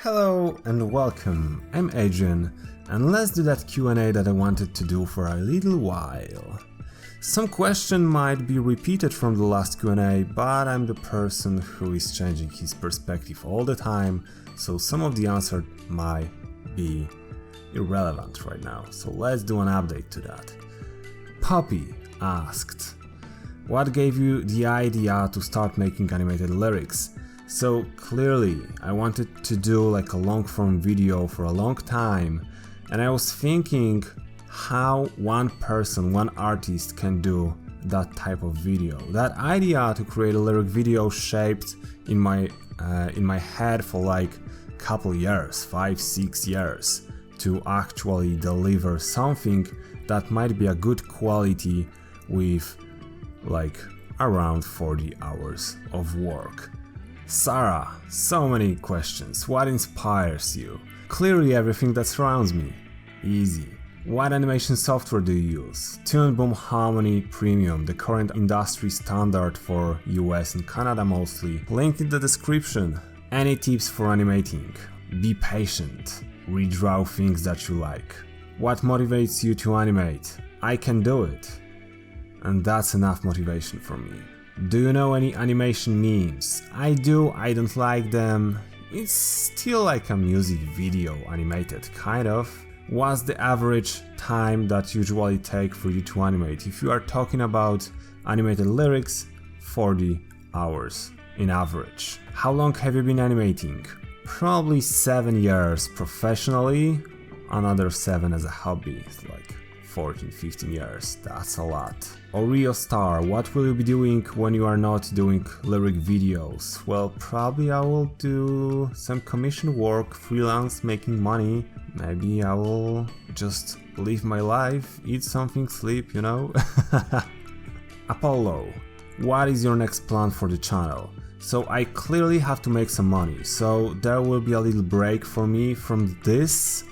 Hello and welcome, I'm Adrian, and let's do that Q&A that I wanted to do for a little while. Some question might be repeated from the last Q&A, but I'm the person who is changing his perspective all the time, so some of the answers might be irrelevant right now, so let's do an update to that. Poppy asked, what gave you the idea to start making animated lyrics? So clearly I wanted to do like a long form video for a long time, and I was thinking how one person, one artist can do that type of video. That idea to create a lyric video shaped in my head for like a couple years, 5-6 years, to actually deliver something that might be a good quality with like around 40 hours of work. Sarah, so many questions. What inspires you? Clearly everything that surrounds me. Easy. What animation software do you use? Toon Boom Harmony Premium, the current industry standard for US and Canada mostly. Link in the description. Any tips for animating? Be patient. Redraw things that you like. What motivates you to animate? I can do it. And that's enough motivation for me. Do you know any animation memes? I do, I don't like them. It's still like a music video animated, kind of. What's the average time that usually take for you to animate? If you are talking about animated lyrics, 40 hours in average. How long have you been animating? Probably 7 years professionally, another 7 as a hobby, it's like 14-15 years, that's a lot. Oreo Star, what will you be doing when you are not doing lyric videos? Well, probably I will do some commission work, freelance, making money. Maybe I will just live my life, eat something, sleep, you know? Apollo, what is your next plan for the channel? So I clearly have to make some money, so there will be a little break for me from this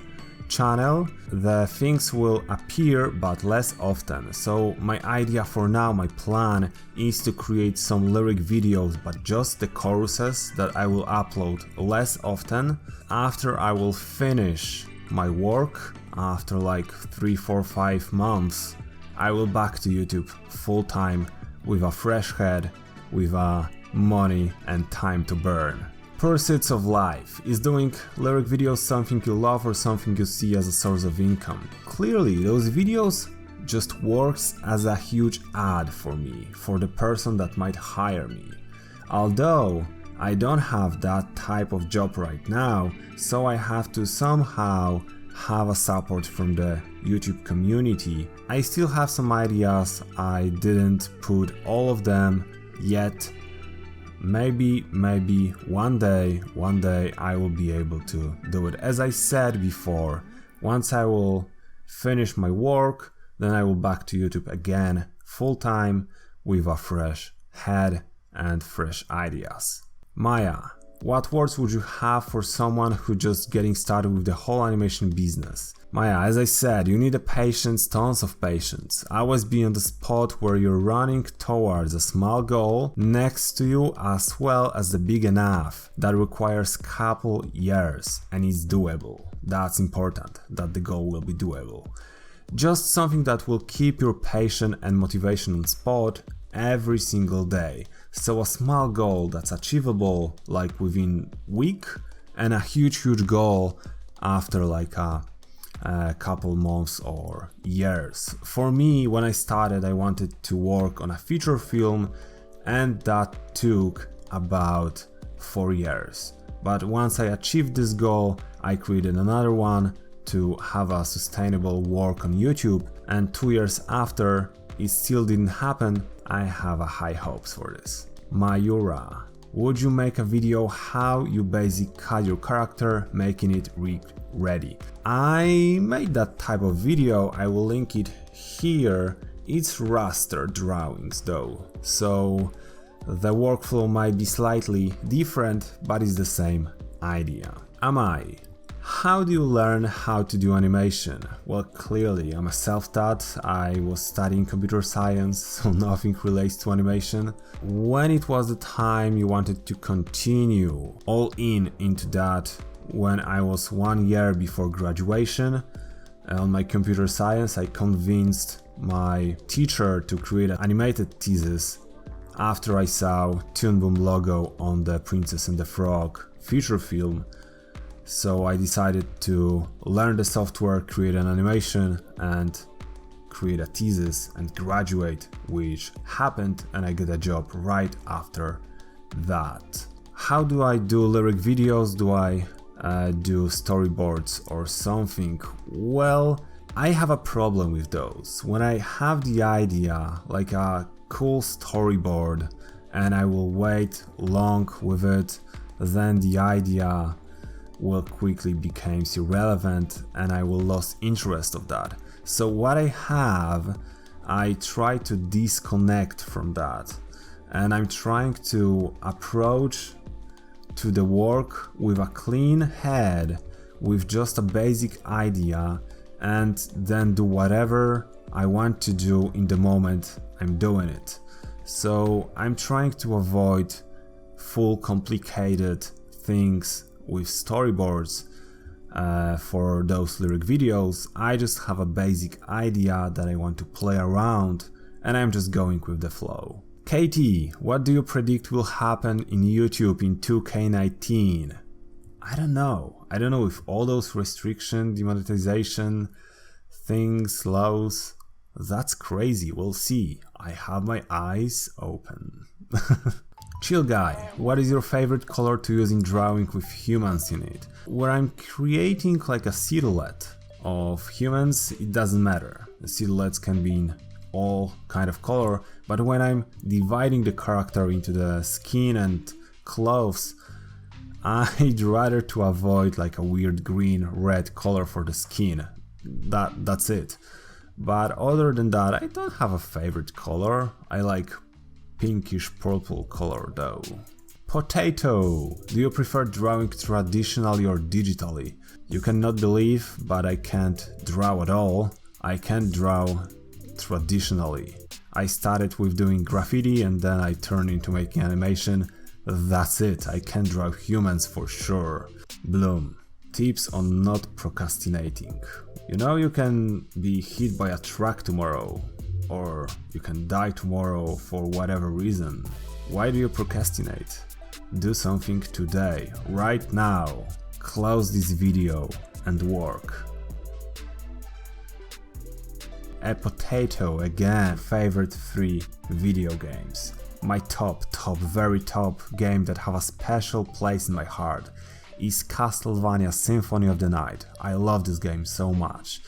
channel. The things will appear but less often, so my idea for now, my plan is to create some lyric videos, but just the choruses that I will upload less often. After I will finish my work, after like 3, 4, 5 months, I will back to YouTube full time with a fresh head, with money and time to burn. Pursuits of life. Is doing lyric videos something you love or something you see as a source of income? Clearly, those videos just works as a huge ad for me, for the person that might hire me. Although I don't have that type of job right now, so I have to somehow have a support from the YouTube community. I still have some ideas, I didn't put all of them yet. Maybe one day I will be able to do it. As I said before, once I will finish my work, then I will back to YouTube again full time with a fresh head and fresh ideas. Maya, what words would you have for someone who just getting started with the whole animation business? Maya, as I said, you need a patience, tons of patience. Always be on the spot where you're running towards a small goal next to you, as well as the big enough that requires couple years and is doable. That's important, that the goal will be doable. Just something that will keep your passion and motivation on spot every single day. So a small goal that's achievable like within week, and a huge goal after like a couple months or years. For me, when I started, I wanted to work on a feature film, and that took about 4 years. But once I achieved this goal, I created another one to have a sustainable work on YouTube, and 2 years after it still didn't happen. I have a high hopes for this. Mayura, would you make a video how you basically cut your character, making it ready? I made that type of video, I will link it here. It's raster drawings though, so the workflow might be slightly different, but it's the same idea. Amai, how do you learn how to do animation? Well, clearly I'm a self-taught, I was studying computer science, so nothing relates to animation. When it was the time you wanted to continue all into that, when I was 1 year before graduation. On my computer science, I convinced my teacher to create an animated thesis after I saw Toon Boom logo on the Princess and the Frog feature film. So I decided to learn the software, create an animation, and create a thesis and graduate, which happened, and I get a job right after that. How do I do lyric videos? Do I do storyboards or something? Well, I have a problem with those. When I have the idea, like a cool storyboard, and I will wait long with it, then the idea will quickly become irrelevant and I will lose interest of that. So what I have, I try to disconnect from that, and I'm trying to approach to the work with a clean head, with just a basic idea, and then do whatever I want to do in the moment I'm doing it. So I'm trying to avoid full complicated things with storyboards for those lyric videos. I just have a basic idea that I want to play around, and I'm just going with the flow. Katie, what do you predict will happen in YouTube in 2K19? I don't know. I don't know if all those restriction, demonetization things, laws, that's crazy. We'll see. I have my eyes open. Chill guy, what is your favorite color to use in drawing with humans in it? Where I'm creating like a silhouette of humans, it doesn't matter. The silhouettes can be in all kind of color, but when I'm dividing the character into the skin and clothes, I'd rather to avoid like a weird green red color for the skin. That's it. But other than that, I don't have a favorite color. I like pinkish purple color though. Potato! Do you prefer drawing traditionally or digitally? You cannot believe, but I can't draw at all. I can't draw traditionally. I started with doing graffiti and then I turned into making animation. That's it. I can draw humans for sure. Bloom. Tips on not procrastinating. You know, you can be hit by a truck tomorrow, or you can die tomorrow for whatever reason. Why do you procrastinate? Do something today, right now. Close this video and work. A potato again. Favorite 3 video games. My top, very top game that have a special place in my heart is Castlevania Symphony of the Night. I love this game so much.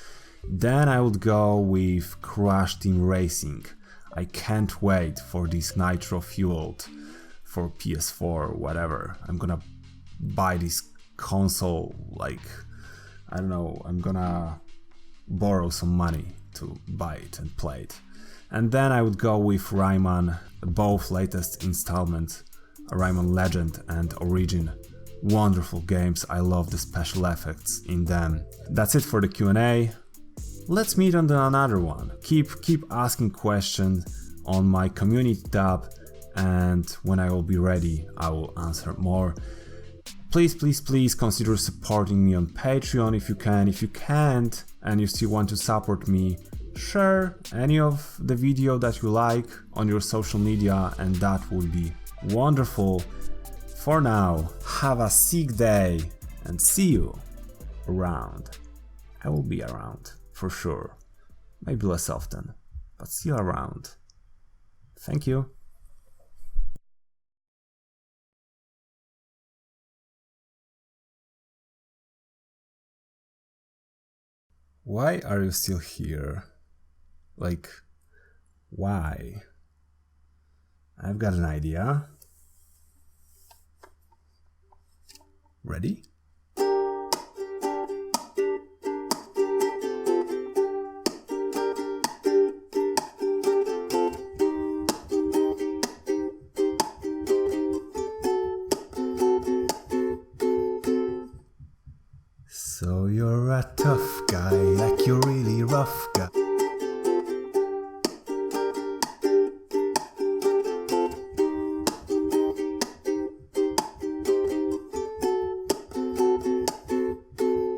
Then I would go with Crash Team Racing. I can't wait for this nitro fueled for PS4 or whatever. I'm gonna buy this console, like, I don't know, I'm gonna borrow some money to buy it and play it. And then I would go with Rayman, both latest installments, Rayman Legend and Origin. Wonderful games, I love the special effects in them. That's it for the Q&A. Let's meet on another one. Keep asking questions on my community tab, and when I will be ready, I will answer more. Please consider supporting me on Patreon if you can. If you can't and you still want to support me, share any of the video that you like on your social media, and that would be wonderful. For now, have a sick day and see you around. I will be around for sure. Maybe less often, but still around. Thank you. Why are you still here? Like, why? I've got an idea. Ready? So you're a tough guy, like you're really rough guy.